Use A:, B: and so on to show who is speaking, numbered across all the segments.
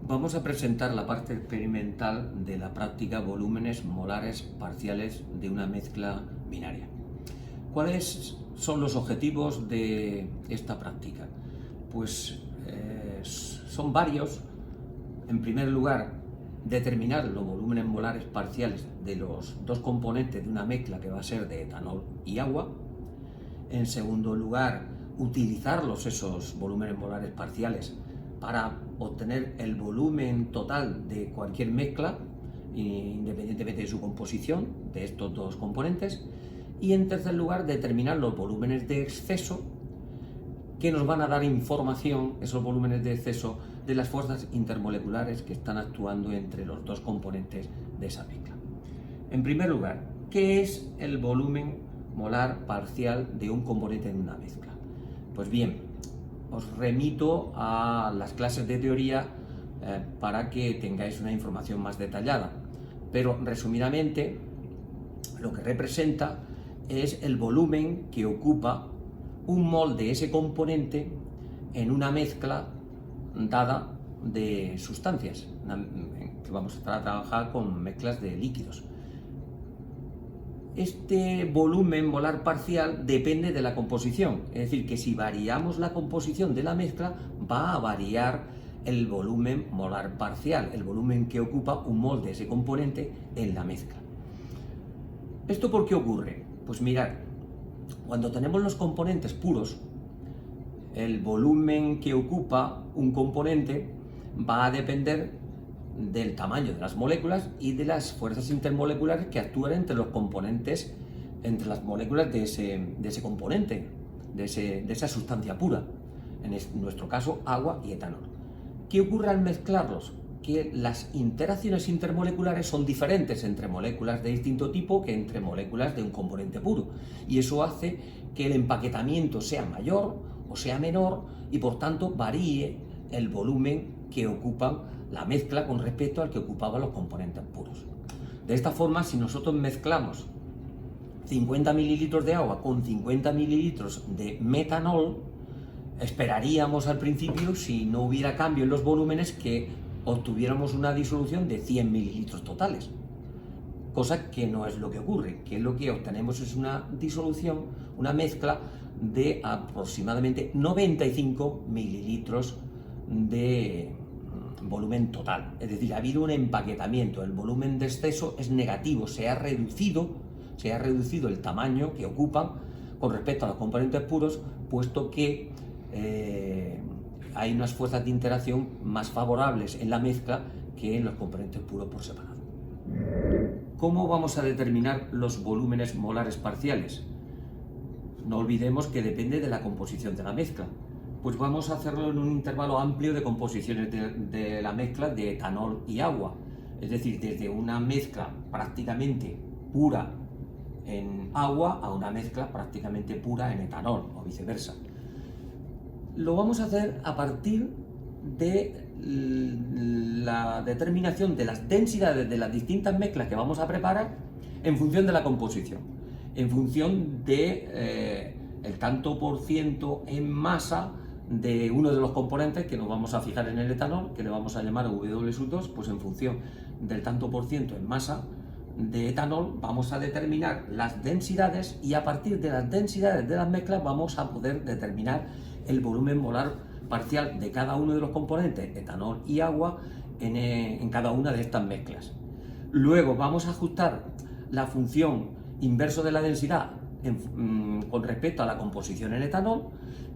A: Vamos a presentar la parte experimental de la práctica volúmenes molares parciales de una mezcla binaria. ¿Cuáles son los objetivos de esta práctica? Pues son varios. En primer lugar, determinar los volúmenes molares parciales de los dos componentes de una mezcla que va a ser de etanol y agua. En segundo lugar, utilizarlos esos volúmenes molares parciales para obtener el volumen total de cualquier mezcla, independientemente de su composición de estos dos componentes. Y en tercer lugar, determinar los volúmenes de exceso que nos van a dar información, esos volúmenes de exceso, de las fuerzas intermoleculares que están actuando entre los dos componentes de esa mezcla. En primer lugar, ¿qué es el volumen molar parcial de un componente en una mezcla? Pues bien, os remito a las clases de teoría para que tengáis una información más detallada, pero resumidamente lo que representa es el volumen que ocupa un mol de ese componente en una mezcla dada de sustancias, que vamos a trabajar con mezclas de líquidos. Este volumen molar parcial depende de la composición, es decir, que si variamos la composición de la mezcla va a variar el volumen molar parcial, el volumen que ocupa un mol de ese componente en la mezcla. ¿Esto por qué ocurre? Pues mirad, cuando tenemos los componentes puros, el volumen que ocupa un componente va a depender del tamaño de las moléculas y de las fuerzas intermoleculares que actúan entre los componentes, entre las moléculas de ese componente, de esa sustancia pura, en nuestro caso agua y etanol. ¿Qué ocurre al mezclarlos? Que las interacciones intermoleculares son diferentes entre moléculas de distinto tipo que entre moléculas de un componente puro, y eso hace que el empaquetamiento sea mayor o sea menor y por tanto varíe el volumen que ocupan la mezcla con respecto al que ocupaban los componentes puros. De esta forma, si nosotros mezclamos 50 mililitros de agua con 50 mililitros de metanol, esperaríamos al principio, si no hubiera cambio en los volúmenes, que obtuviéramos una disolución de 100 mililitros totales, cosa que no es lo que ocurre, que lo que obtenemos es una disolución, una mezcla de aproximadamente 95 mililitros de volumen total. Es decir, ha habido un empaquetamiento, el volumen de exceso es negativo, se ha reducido el tamaño que ocupan con respecto a los componentes puros, puesto que hay unas fuerzas de interacción más favorables en la mezcla que en los componentes puros por separado. ¿Cómo vamos a determinar los volúmenes molares parciales? No olvidemos que depende de la composición de la mezcla. Pues vamos a hacerlo en un intervalo amplio de composiciones de la mezcla de etanol y agua. Es decir, desde una mezcla prácticamente pura en agua a una mezcla prácticamente pura en etanol, o viceversa. Lo vamos a hacer a partir de la determinación de las densidades de las distintas mezclas que vamos a preparar en función de la composición, en función de el tanto por ciento en masa de uno de los componentes que nos vamos a fijar en el etanol, que le vamos a llamar W2, pues en función del tanto por ciento en masa de etanol vamos a determinar las densidades, y a partir de las densidades de las mezclas vamos a poder determinar el volumen molar parcial de cada uno de los componentes, etanol y agua, en cada una de estas mezclas. Luego vamos a ajustar la función inverso de la densidad con respecto a la composición en etanol,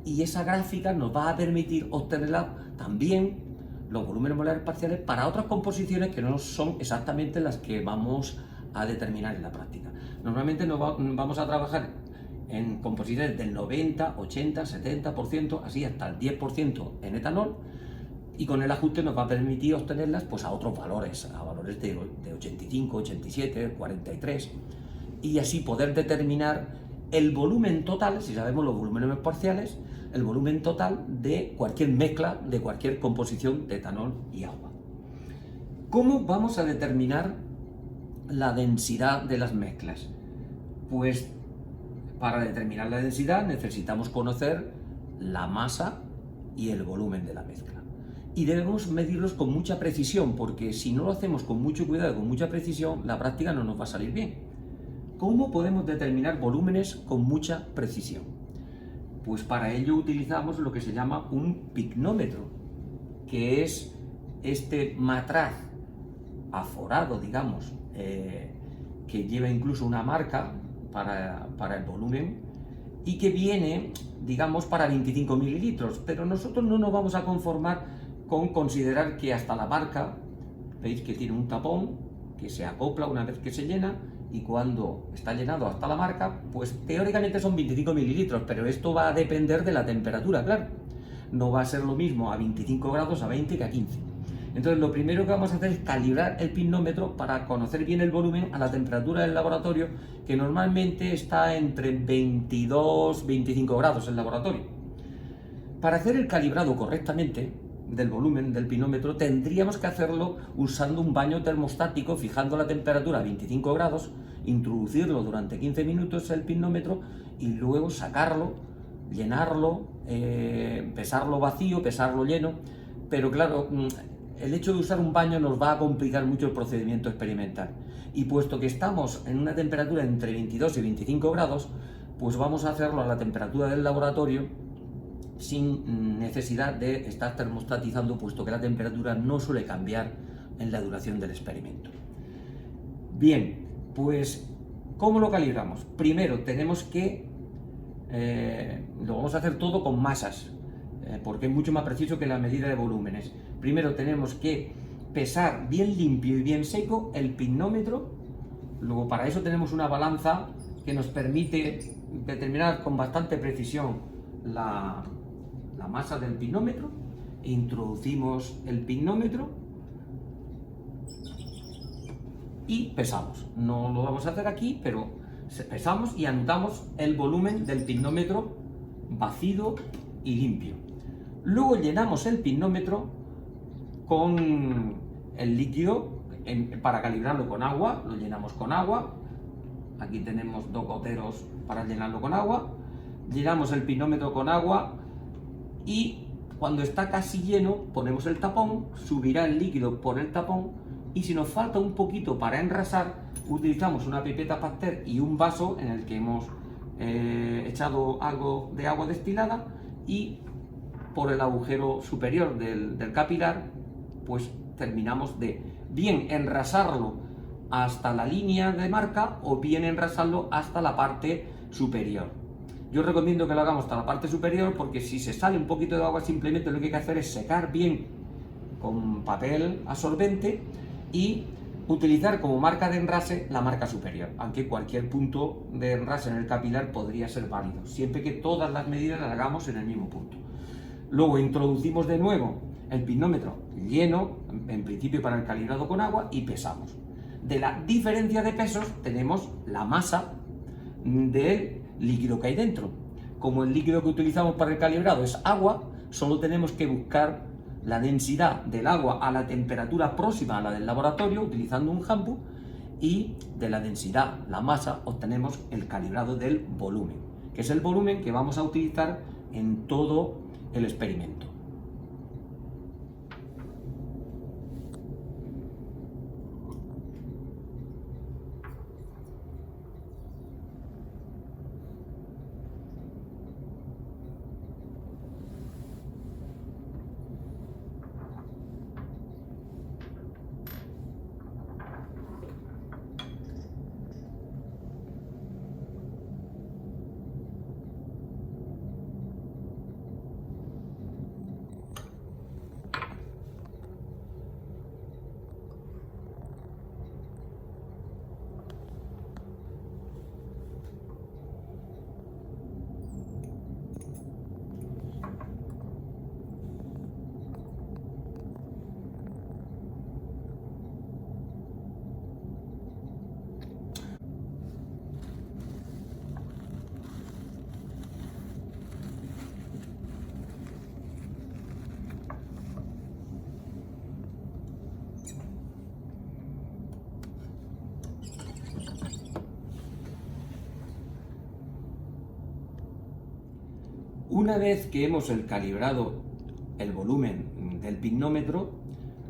A: y esa gráfica nos va a permitir obtener también los volúmenes molares parciales para otras composiciones que no son exactamente las que vamos a determinar en la práctica. Normalmente vamos a trabajar en composiciones del 90, 80, 70%, así hasta el 10% en etanol, y con el ajuste nos va a permitir obtenerlas pues a otros valores, a valores de 85, 87, 43, y así poder determinar el volumen total, si sabemos los volúmenes parciales, el volumen total de cualquier mezcla, de cualquier composición de etanol y agua. ¿Cómo vamos a determinar la densidad de las mezclas? Pues para determinar la densidad necesitamos conocer la masa y el volumen de la mezcla. y debemos medirlos con mucha precisión, porque si no lo hacemos con mucho cuidado, con mucha precisión, la práctica no nos va a salir bien. ¿Cómo podemos determinar volúmenes con mucha precisión? Pues para ello utilizamos lo que se llama un picnómetro, que es este matraz aforado, digamos, que lleva incluso una marca para el volumen y que viene, digamos, para 25 mililitros, pero nosotros no nos vamos a conformar con considerar que hasta la marca, veis que tiene un tapón que se acopla una vez que se llena, y cuando está llenado hasta la marca, pues teóricamente son 25 mililitros, pero esto va a depender de la temperatura, claro. No va a ser lo mismo a 25 grados a 20 que a 15. Entonces lo primero que vamos a hacer es calibrar el picnómetro para conocer bien el volumen a la temperatura del laboratorio, que normalmente está entre 22-25 grados el laboratorio. Para hacer el calibrado correctamente del volumen del picnómetro tendríamos que hacerlo usando un baño termostático, fijando la temperatura a 25 grados, introducirlo durante 15 minutos el picnómetro y luego sacarlo, llenarlo, pesarlo vacío, pesarlo lleno. Pero claro, el hecho de usar un baño nos va a complicar mucho el procedimiento experimental, y puesto que estamos en una temperatura entre 22 y 25 grados, pues vamos a hacerlo a la temperatura del laboratorio sin necesidad de estar termostatizando, puesto que la temperatura no suele cambiar en la duración del experimento. Bien, pues ¿cómo lo calibramos? Primero tenemos que, lo vamos a hacer todo con masas, porque es mucho más preciso que la medida de volúmenes. Primero tenemos que pesar bien limpio y bien seco el picnómetro. Luego para eso tenemos una balanza que nos permite determinar con bastante precisión la masa del picnómetro. Introducimos el picnómetro y pesamos. No lo vamos a hacer aquí, pero pesamos y anotamos el volumen del picnómetro vacío y limpio. Luego llenamos el picnómetro con el líquido para calibrarlo con agua. Lo llenamos con agua. Aquí tenemos 2 goteros para llenarlo con agua. Llenamos el picnómetro con agua y cuando está casi lleno ponemos el tapón, subirá el líquido por el tapón, y si nos falta un poquito para enrasar, utilizamos una pipeta Pasteur y un vaso en el que hemos echado algo de agua destilada, y por el agujero superior del capilar pues terminamos de bien enrasarlo hasta la línea de marca o bien enrasarlo hasta la parte superior. Yo recomiendo que lo hagamos hasta la parte superior, porque si se sale un poquito de agua, simplemente lo que hay que hacer es secar bien con papel absorbente y utilizar como marca de enrase la marca superior, aunque cualquier punto de enrase en el capilar podría ser válido, siempre que todas las medidas las hagamos en el mismo punto. Luego introducimos de nuevo el picnómetro lleno, en principio para el calibrado con agua, y pesamos. De la diferencia de pesos tenemos la masa del líquido que hay dentro. Como el líquido que utilizamos para el calibrado es agua, solo tenemos que buscar la densidad del agua a la temperatura próxima a la del laboratorio utilizando un jambu, y de la densidad, la masa, obtenemos el calibrado del volumen, que es el volumen que vamos a utilizar en todo el experimento. Una vez que hemos calibrado el volumen del pinnómetro,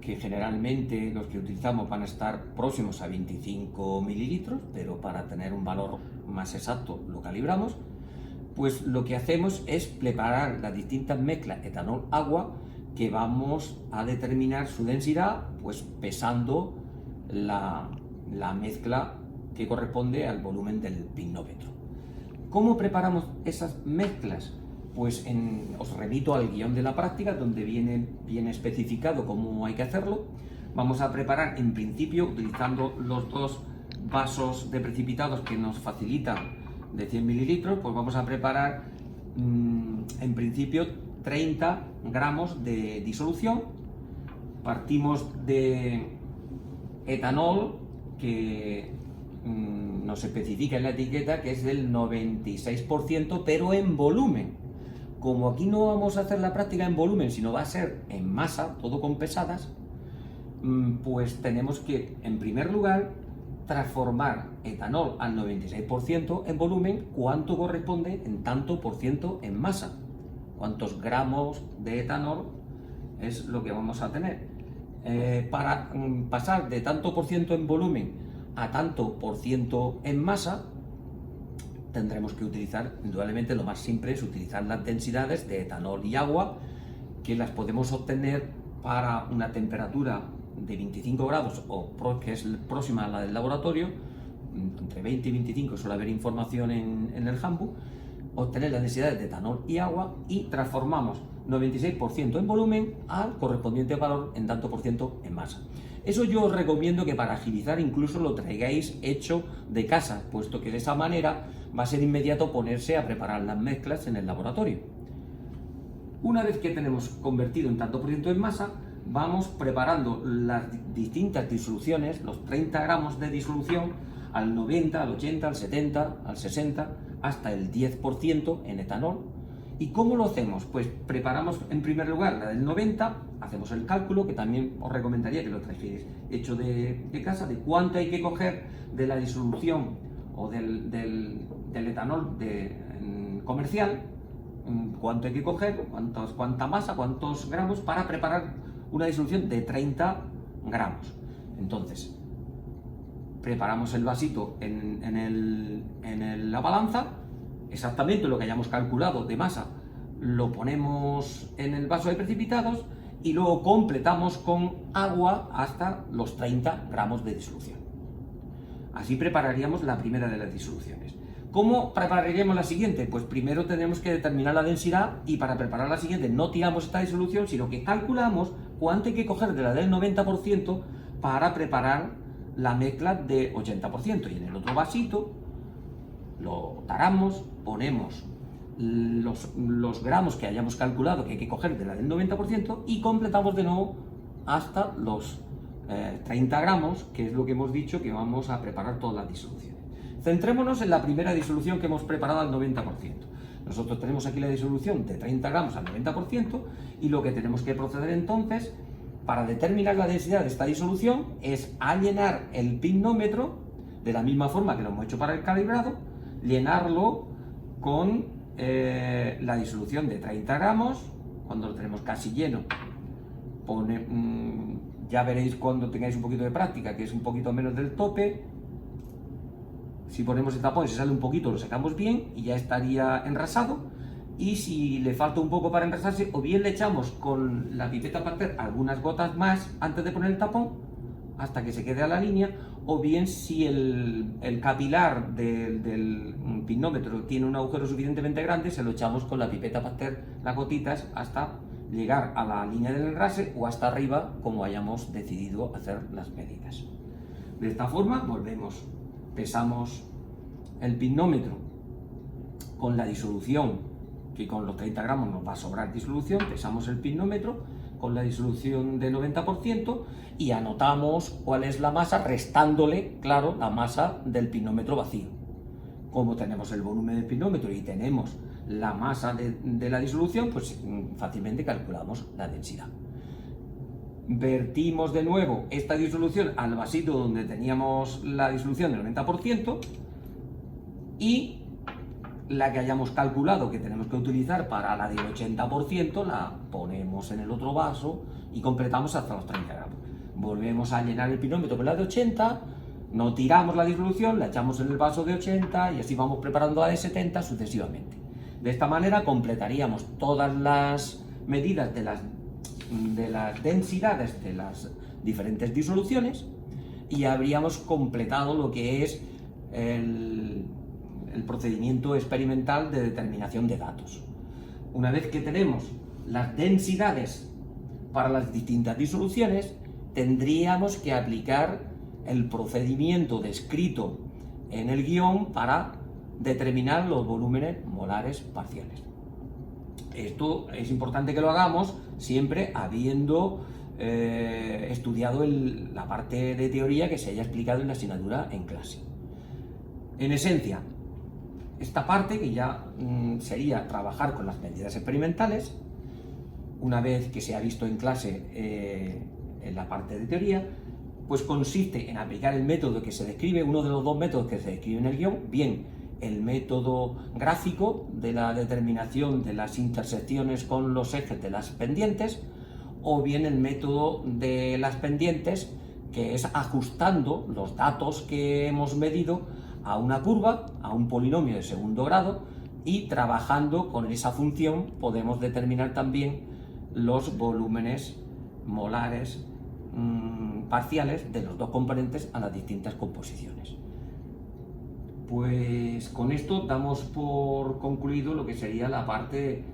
A: que generalmente los que utilizamos van a estar próximos a 25 mililitros, pero para tener un valor más exacto lo calibramos. Pues lo que hacemos es preparar las distintas mezclas etanol-agua que vamos a determinar su densidad, pues pesando la mezcla que corresponde al volumen del pinnómetro. ¿Cómo preparamos esas mezclas? Pues os remito al guión de la práctica, donde viene especificado cómo hay que hacerlo. Vamos a preparar, en principio, utilizando los dos vasos de precipitados que nos facilitan de 100 mililitros, pues vamos a preparar, en principio, 30 gramos de disolución. Partimos de etanol, que nos especifica en la etiqueta que es del 96%, pero en volumen. Como aquí no vamos a hacer la práctica en volumen, sino va a ser en masa, todo con pesadas, pues tenemos que, en primer lugar, transformar etanol al 96% en volumen, cuánto corresponde en tanto por ciento en masa. Cuántos gramos de etanol es lo que vamos a tener. Para pasar de tanto por ciento en volumen a tanto por ciento en masa, tendremos que utilizar, indudablemente lo más simple es utilizar las densidades de etanol y agua, que las podemos obtener para una temperatura de 25 grados, que es próxima a la del laboratorio, entre 20 y 25 suele haber información en el handbook. Obtener las densidades de etanol y agua y transformamos 96% en volumen al correspondiente valor en tanto por ciento en masa. Eso yo os recomiendo que para agilizar incluso lo traigáis hecho de casa, puesto que de esa manera va a ser inmediato ponerse a preparar las mezclas en el laboratorio. Una vez que tenemos convertido en tanto por ciento en masa, vamos preparando las distintas disoluciones, los 30 gramos de disolución, al 90, al 80, al 70, al 60, hasta el 10% en etanol. ¿Y cómo lo hacemos? Pues preparamos en primer lugar la del 90, hacemos el cálculo, que también os recomendaría que lo traigáis hecho de casa, de cuánto hay que coger de la disolución o del etanol comercial, cuánto hay que coger, cuánta masa, cuántos gramos para preparar una disolución de 30 gramos. Entonces, preparamos el vasito en la balanza, exactamente lo que hayamos calculado de masa lo ponemos en el vaso de precipitados y luego completamos con agua hasta los 30 gramos de disolución. Así prepararíamos la primera de las disoluciones. ¿Cómo prepararíamos la siguiente? Pues primero tenemos que determinar la densidad y para preparar la siguiente no tiramos esta disolución, sino que calculamos cuánto hay que coger de la del 90% para preparar la mezcla de 80%. Y en el otro vasito lo taramos, ponemos los gramos que hayamos calculado que hay que coger de la del 90% y completamos de nuevo hasta los 30 gramos, que es lo que hemos dicho que vamos a preparar todas las disoluciones. Centrémonos en la primera disolución que hemos preparado al 90%. Nosotros tenemos aquí la disolución de 30 gramos al 90% y lo que tenemos que proceder entonces para determinar la densidad de esta disolución es a llenar el pinnómetro de la misma forma que lo hemos hecho para el calibrado, llenarlo con la disolución de 30 gramos, cuando lo tenemos casi lleno, ya veréis cuando tengáis un poquito de práctica que es un poquito menos del tope. Si ponemos el tapón y se sale un poquito lo sacamos bien y ya estaría enrasado, y si le falta un poco para enrasarse, o bien le echamos con la pipeta Parter algunas gotas más antes de poner el tapón hasta que se quede a la línea, o bien si el capilar del pinnómetro tiene un agujero suficientemente grande, se lo echamos con la pipeta Parter las gotitas hasta llegar a la línea del enrase o hasta arriba, como hayamos decidido hacer las medidas. De esta forma volvemos, pesamos el pinnómetro con la disolución, que con los 30 gramos nos va a sobrar disolución, pesamos el pinnómetro con la disolución de 90% y anotamos cuál es la masa, restándole, claro, la masa del pinnómetro vacío. Como tenemos el volumen del pinnómetro y tenemos la masa de la disolución, pues fácilmente calculamos la densidad. Vertimos de nuevo esta disolución al vasito donde teníamos la disolución del 90% y la que hayamos calculado que tenemos que utilizar para la del 80%, la ponemos en el otro vaso y completamos hasta los 30 gramos. Volvemos a llenar el pinómetro con la de 80, no tiramos la disolución, la echamos en el vaso de 80 y así vamos preparando la de 70 sucesivamente. De esta manera completaríamos todas las medidas de las densidades de las diferentes disoluciones y habríamos completado lo que es el procedimiento experimental de determinación de datos. Una vez que tenemos las densidades para las distintas disoluciones, tendríamos que aplicar el procedimiento descrito en el guión para determinar los volúmenes molares parciales. Esto es importante que lo hagamos siempre habiendo estudiado la parte de teoría que se haya explicado en la asignatura en clase. En esencia, esta parte que ya sería trabajar con las medidas experimentales, una vez que se ha visto en clase en la parte de teoría, pues consiste en aplicar el método que se describe, uno de los dos métodos que se describe en el guión, bien el método gráfico de la determinación de las intersecciones con los ejes de las pendientes, o bien el método de las pendientes, que es ajustando los datos que hemos medido a una curva, a un polinomio de segundo grado, y trabajando con esa función podemos determinar también los volúmenes molares parciales de los dos componentes a las distintas composiciones. Pues con esto damos por concluido lo que sería la parte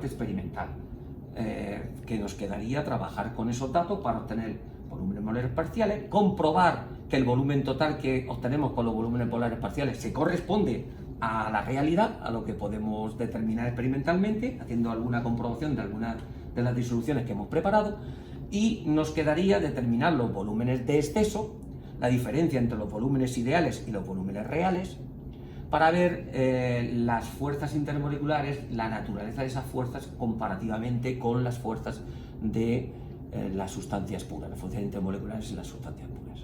A: experimental, que nos quedaría trabajar con esos datos para obtener volúmenes molares parciales, comprobar que el volumen total que obtenemos con los volúmenes molares parciales se corresponde a la realidad, a lo que podemos determinar experimentalmente, haciendo alguna comprobación de algunas de las disoluciones que hemos preparado, y nos quedaría determinar los volúmenes de exceso, la diferencia entre los volúmenes ideales y los volúmenes reales, para ver las fuerzas intermoleculares, la naturaleza de esas fuerzas comparativamente con las fuerzas de las sustancias puras, las fuerzas intermoleculares y las sustancias puras.